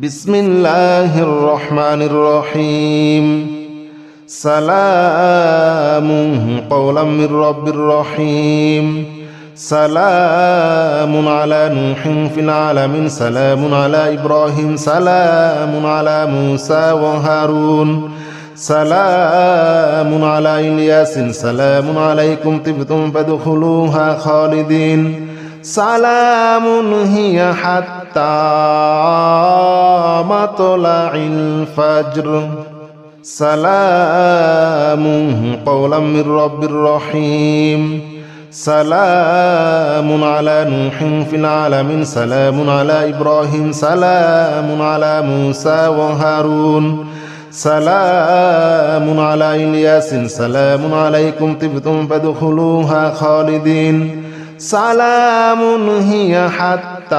بسم الله الرحمن الرحيم سلام قولا من رب رحيم سلام على نوح في العالمين سلام على إبراهيم سلام على موسى وهارون سلام على إلياس سلام عليكم طبتم فادخلوها خالدين سلام هي حتى مطلع الفجر سلام قولا من رب رحيم سلام على نوح في العالمين سلام على إبراهيم سلام على موسى وهارون سلام على إلياس سلام عليكم طبتم فادخلوها خالدين سلام هي حتى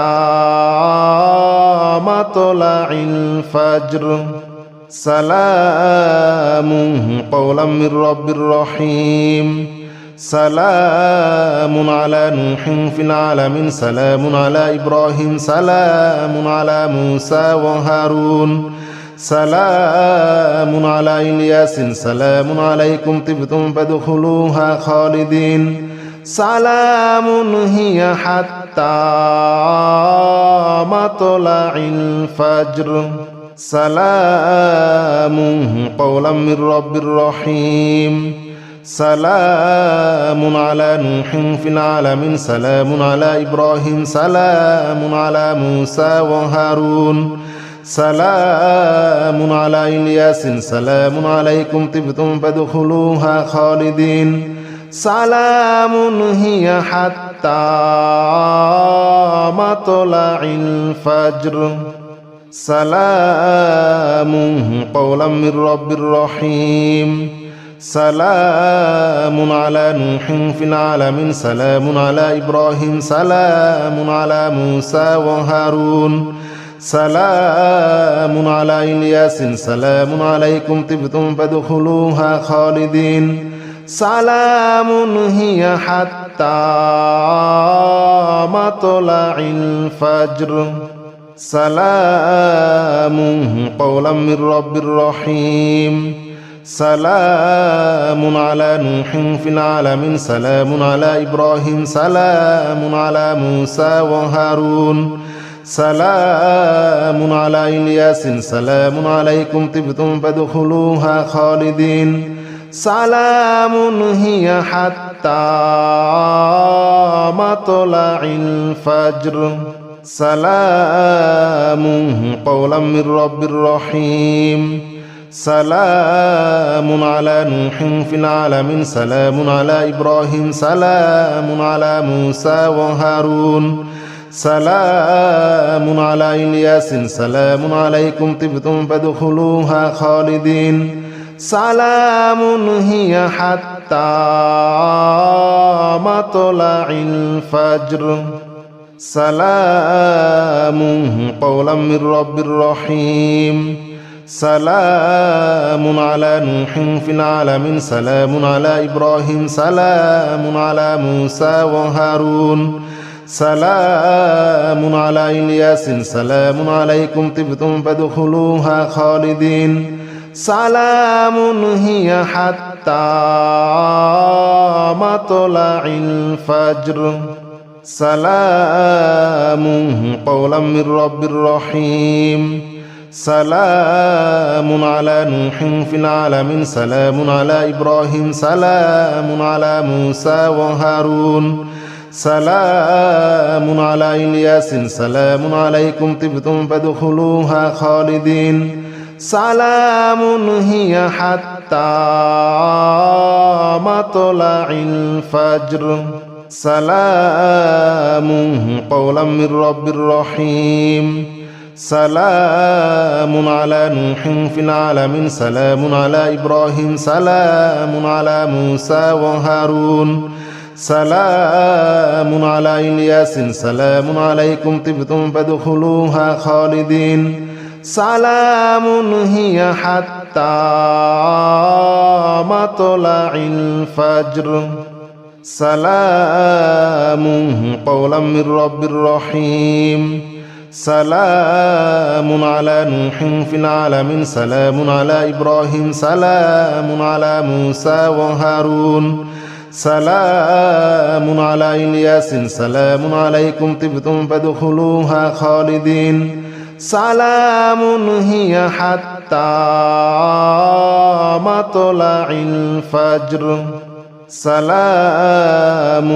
مطلع الفجر سلام قولا من رب رحيم سلام على نوح في العالمين سلام على إبراهيم سلام على موسى وهارون سلام على إلياس سلام عليكم طبتم فادخلوها خالدين سلام هي حتى مطلع الفجر سلام قولا من رب رحيم سلام على نوح في العالمين سلام على إبراهيم سلام على موسى وهارون سلام على إلياس سلام عليكم طبتم فادخلوها خالدين سلام هي حتى مطلع الفجر سلام قولا من رب رحيم سلام على نوح في العالمين سلام على إبراهيم سلام على موسى وهارون سلام على إلياس سلام عليكم طبتم فادخلوها خالدين سلام هي حتى مطلع الفجر سلام قولا من رب رحيم سلام على نوح في العالمين سلام على إبراهيم سلام على موسى وهارون سلام على إلياس سلام عليكم طبتم فادخلوها خالدين سلام هي حتى مطلع الفجر سلام قولا من رب رحيم سلام على نوح في العالمين سلام على إبراهيم سلام على موسى وهارون سلام على إلياس سلام عليكم طبتم فادخلوها خالدين سلام هي حتى مطلع الفجر سلام قولا من رب رحيم سلام على نوح في العالمين سلام على إبراهيم سلام على موسى وهارون سلام على إلياس سلام عليكم طبتم فادخلوها خالدين سلام هي حتى مطلع الفجر سلام قولا من رب رحيم سلام على نوح في العالمين سلام على إبراهيم سلام على موسى وهارون سلام على إلياس سلام عليكم طبتم فادخلوها خالدين سلام هي حتى مطلع الفجر سلام قولا من رب رحيم سلام على نوح في العالمين سلام على إبراهيم سلام على موسى وهارون سلام على إلياس سلام عليكم طبتم فادخلوها خالدين سلام هي حتى مطلع الفجر سلام قولا من رب رحيم سلام على نوح في العالمين سلام على إبراهيم سلام على موسى وهارون سلام على إلياس سلام عليكم طبتم فادخلوها خالدين سلام هي حتى مطلع الفجر سلام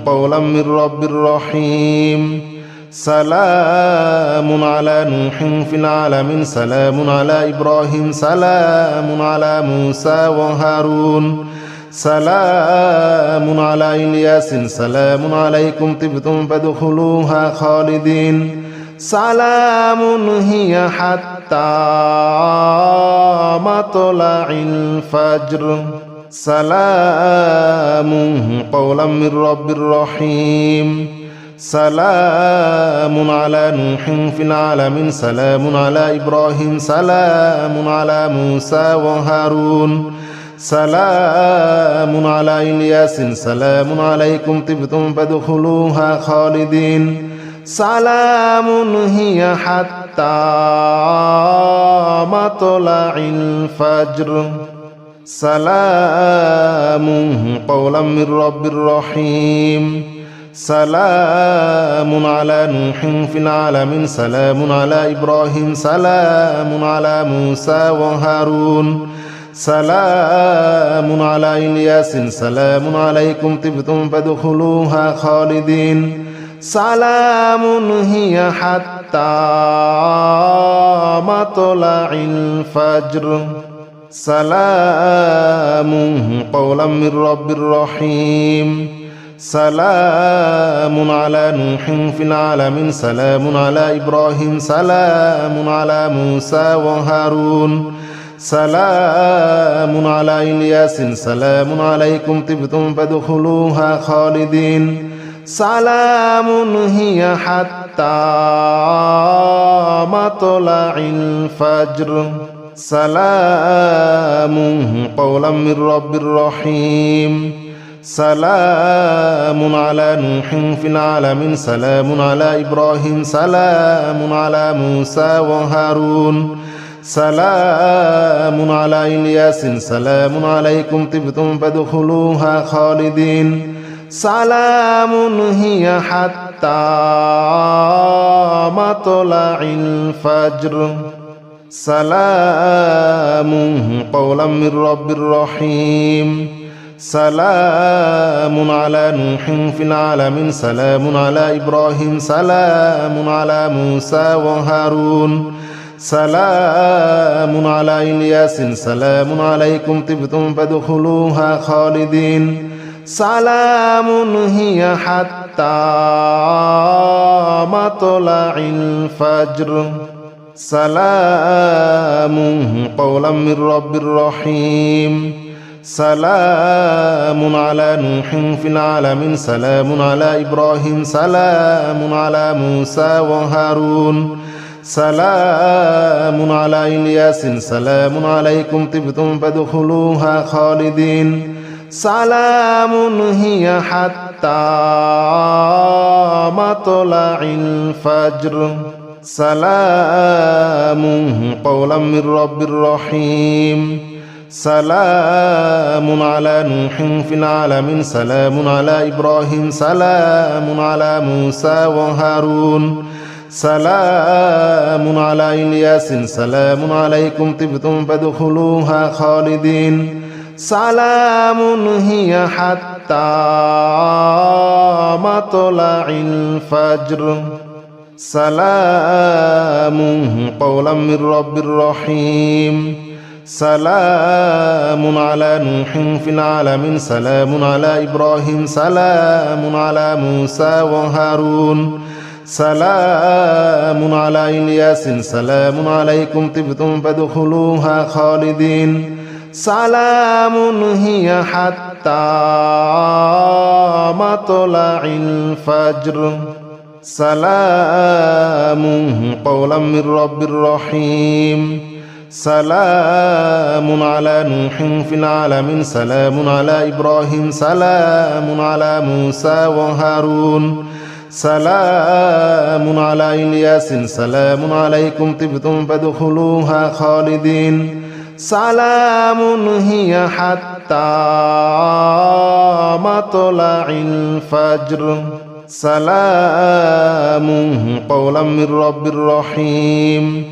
قولا من رب رحيم سلام على نوح في العالمين سلام على إبراهيم سلام على موسى وهارون سلام على إلياس سلام عليكم طبتم فادخلوها خالدين سلام هي حتى مطلع الفجر سلام قولا من رب رحيم سلام على نوح في العالمين سلام على إبراهيم سلام على موسى وهارون سلام على إلياس سلام عليكم طبتم فادخلوها خالدين سلام هي حتى مطلع الفجر سلام قولا من رب رحيم سلام على نوح في العالمين سلام على إبراهيم سلام على موسى وهارون سلام على إلياس سلام عليكم طبتم فادخلوها خالدين سلام هي حتى مطلع الفجر سلام قولا من رب رحيم سلام على نوح في العالمين سلام على إبراهيم سلام على موسى وهارون سلام على إلياس سلام عليكم طبتم فادخلوها خالدين سلام هي حتى مطلع الفجر سلام قولا من رب رحيم سلام على نوح في العالمين سلام على إبراهيم سلام على موسى وهارون سلام على إلياس سلام عليكم طبتم فادخلوها خالدين سلام هي حتى مطلع الفجر سلام قولا من رب رحيم سلام على نوح في العالمين سلام على إبراهيم سلام على موسى وهارون سلام على إلياس سلام عليكم طبتم فادخلوها خالدين سلام هي حتى مطلع الفجر سلام قولا من رب رحيم سلام على نوح في العالمين سلام على إبراهيم سلام على موسى وهارون سلام على إلياس سلام عليكم طبتم فادخلوها خالدين سلام هي حتى مطلع الفجر سلام قولا من رب رحيم سلام على نوح في العالمين سلام على إبراهيم سلام على موسى وهارون سلام على إلياس سلام عليكم طبتم فادخلوها خالدين سلام هي حتى مطلع الفجر سلام قولا من رب رحيم سلام على نوح في العالمين سلام على إبراهيم سلام على موسى وهارون سلام على إلياس سلام عليكم طبتم فادخلوها خالدين سلام هي حتى مطلع الفجر سلام قولا من رب رحيم سلام على نوح في العالمين سلام على إبراهيم سلام على موسى وهارون سلام على إلياس سلام عليكم طبتم فادخلوها خالدين سلام هي حتى مطلع الفجر سلام قولا من رب رحيم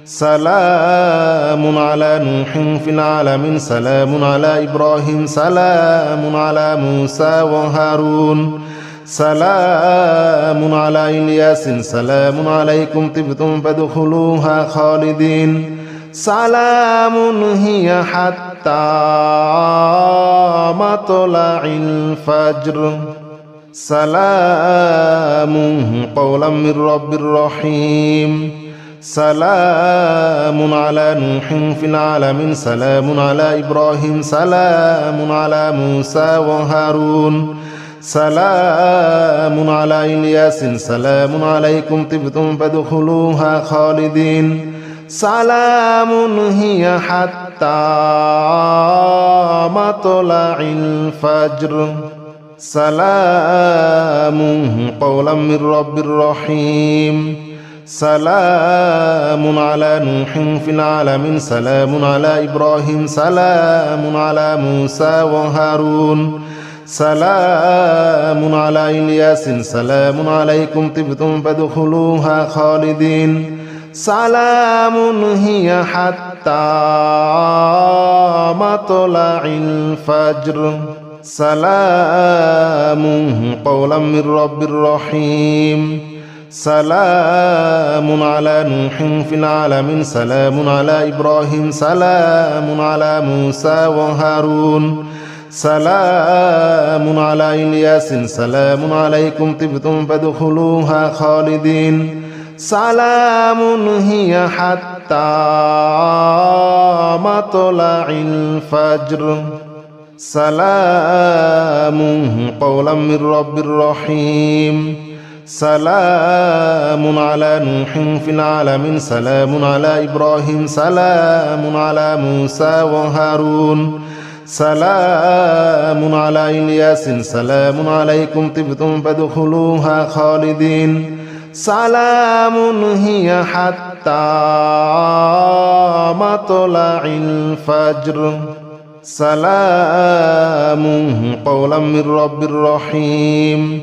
سلام على نوح في العالمين سلام على إبراهيم سلام على موسى وهارون سلام على إلياس سلام عليكم طبتم فادخلوها خالدين سلام هي حتى مطلع الفجر سلام قولا من رب رحيم سلام على نوح في العالمين سلام على إبراهيم سلام على موسى وهارون سلام على إلياس سلام عليكم طبتم فادخلوها خالدين سلام هي حتى مطلع الفجر سلام قولا من رب رحيم سلام على نوح في العالمين سلام على إبراهيم سلام على موسى وهارون سلام على إلياس سلام عليكم طبتم فادخلوها خالدين سلام هي حتى مطلع الفجر سلام قولا من رب رحيم سلام على نوح في العالمين سلام على إبراهيم سلام على موسى وهارون سلام على إلياس سلام عليكم طبتم فادخلوها خالدين سلام هي حتى مطلع الفجر سلام قولا من رب رحيم سلام على نوح في العالمين سلام على إبراهيم سلام على موسى وهارون سلام على إلياس سلام عليكم طبتم فادخلوها خالدين سلام هي حتى مطلع الفجر سلام قولا من رب رحيم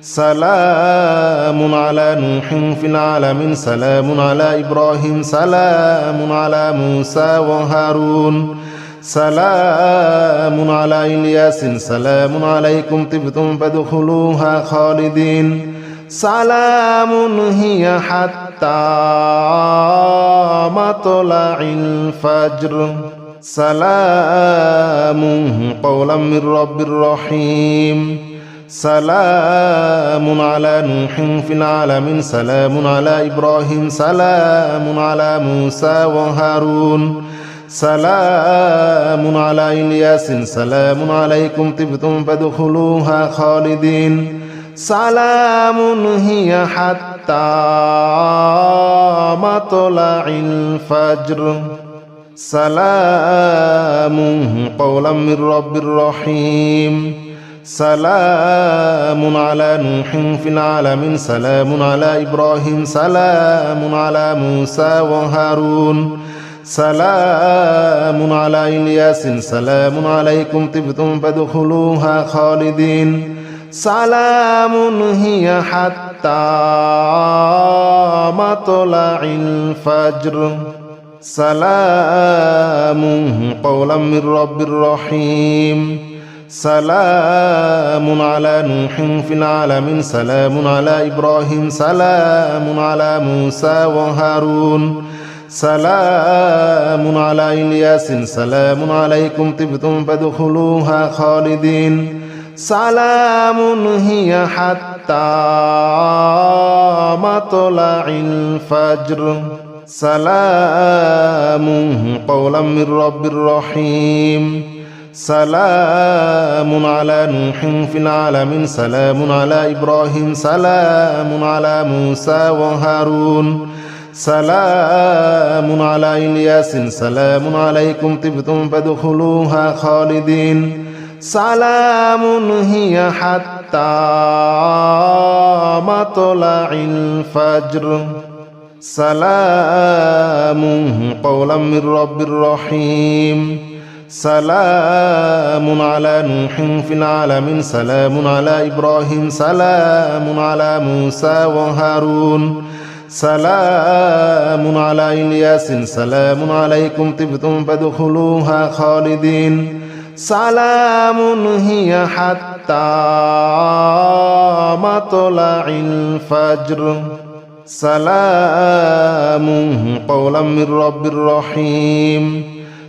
سلام على نوح في العالمين سلام على إبراهيم سلام على موسى وهارون سلام على إلياس سلام عليكم طبتم فادخلوها خالدين سلام هي حتى مطلع الفجر سلام قولا من رب رحيم سلام على نوح في العالمين سلام على إبراهيم سلام على موسى وهارون سلام على إلياس سلام عليكم طبتم فادخلوها خالدين سلام هي حتى مطلع الفجر سلام قولا من رب رحيم سلام على نوح في العالمين سلام على إبراهيم سلام على موسى وهارون سلام على إلياس سلام عليكم طبتم فادخلوها خالدين سلام هي حتى مطلع الفجر سلام قولا من رب رحيم سلام على نوح في العالمين سلام على إبراهيم سلام على موسى وهارون سلام على إلياس سلام عليكم طبتم فادخلوها خالدين سلام هي حتى مطلع الفجر سلام قولا من رب رحيم سلام على نوح في العالمين سلام على إبراهيم سلام على موسى وهارون سلام على إلياس سلام عليكم طبتم فادخلوها خالدين سلام هي حتى حتى مطلع الفجر سلام قولا من رب رحيم سلام على نوح في العالمين سلام على إبراهيم سلام على موسى وهارون سلام على إلياس سلام عليكم طبتم فادخلوها خالدين سلام هي حتى مطلع الفجر سلام قولا من رب رحيم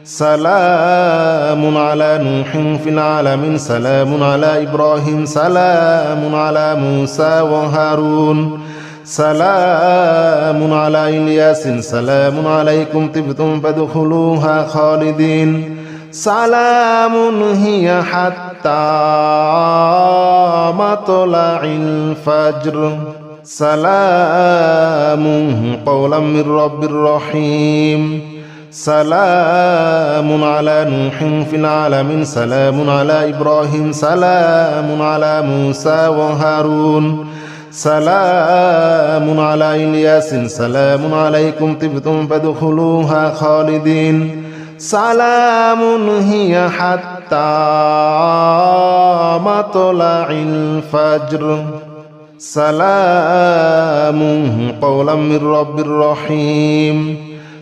سلام على نوح في العالمين سلام على إبراهيم سلام على موسى وهارون سلام على إلياس سلام عليكم طبتم فادخلوها خالدين سلام هي حتى مطلع الفجر سلام قولا من رب رحيم سلام على نوح في العالمين سلام على إبراهيم سلام على موسى وهارون سلام على إلياس سلام عليكم طبتم فادخلوها خالدين سلام هي حتى مطلع الفجر سلام قولا من رب رحيم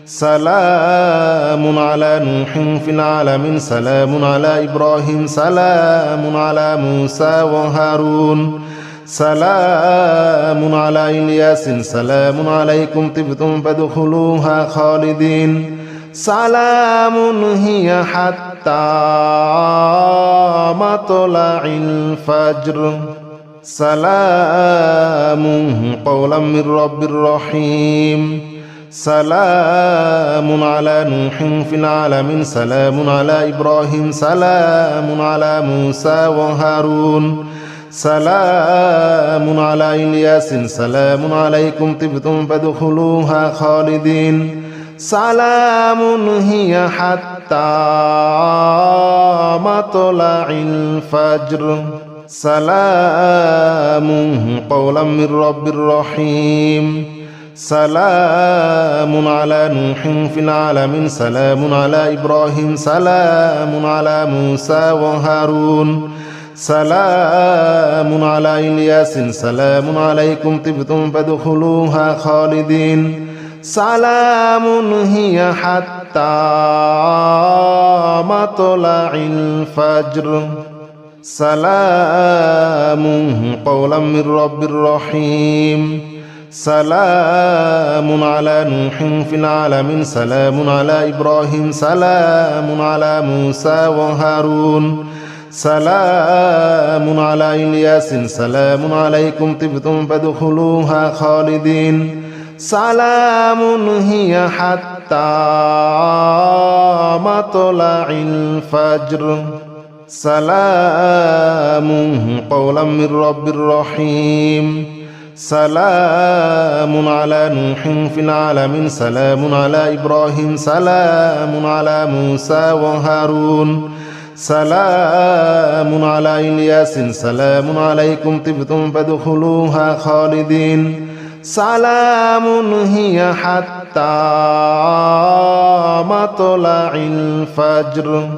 سلام على نوح في العالمين سلام على إبراهيم سلام على موسى وهارون سلام على إلياس سلام عليكم طبتم فادخلوها خالدين سلام هي حتى مطلع الفجر سلام قولا من رب رحيم سلام على نوح في العالمين سلام على إبراهيم سلام على موسى وهارون سلام على إلياس سلام عليكم طبتم فادخلوها خالدين سلام هي حتى مطلع الفجر سلام قولا من رب رحيم سلام على نوح في العالمين سلام على إبراهيم سلام على موسى وهارون سلام على إلياس سلام عليكم طبتم فادخلوها خالدين سلام هي حتى مطلع الفجر سلام قولا من رب رحيم سلام على نوح في العالمين سلام على إبراهيم سلام على موسى وهارون سلام على إلياس سلام عليكم طبتم فادخلوها خالدين سلام هي حتى مطلع الفجر سلام قولا من رب رحيم سلام على نوح في العالمين سلام على إبراهيم سلام على موسى وهارون سلام على إلياس سلام عليكم طبتم فادخلوها خالدين سلام هي حتى مطلع الفجر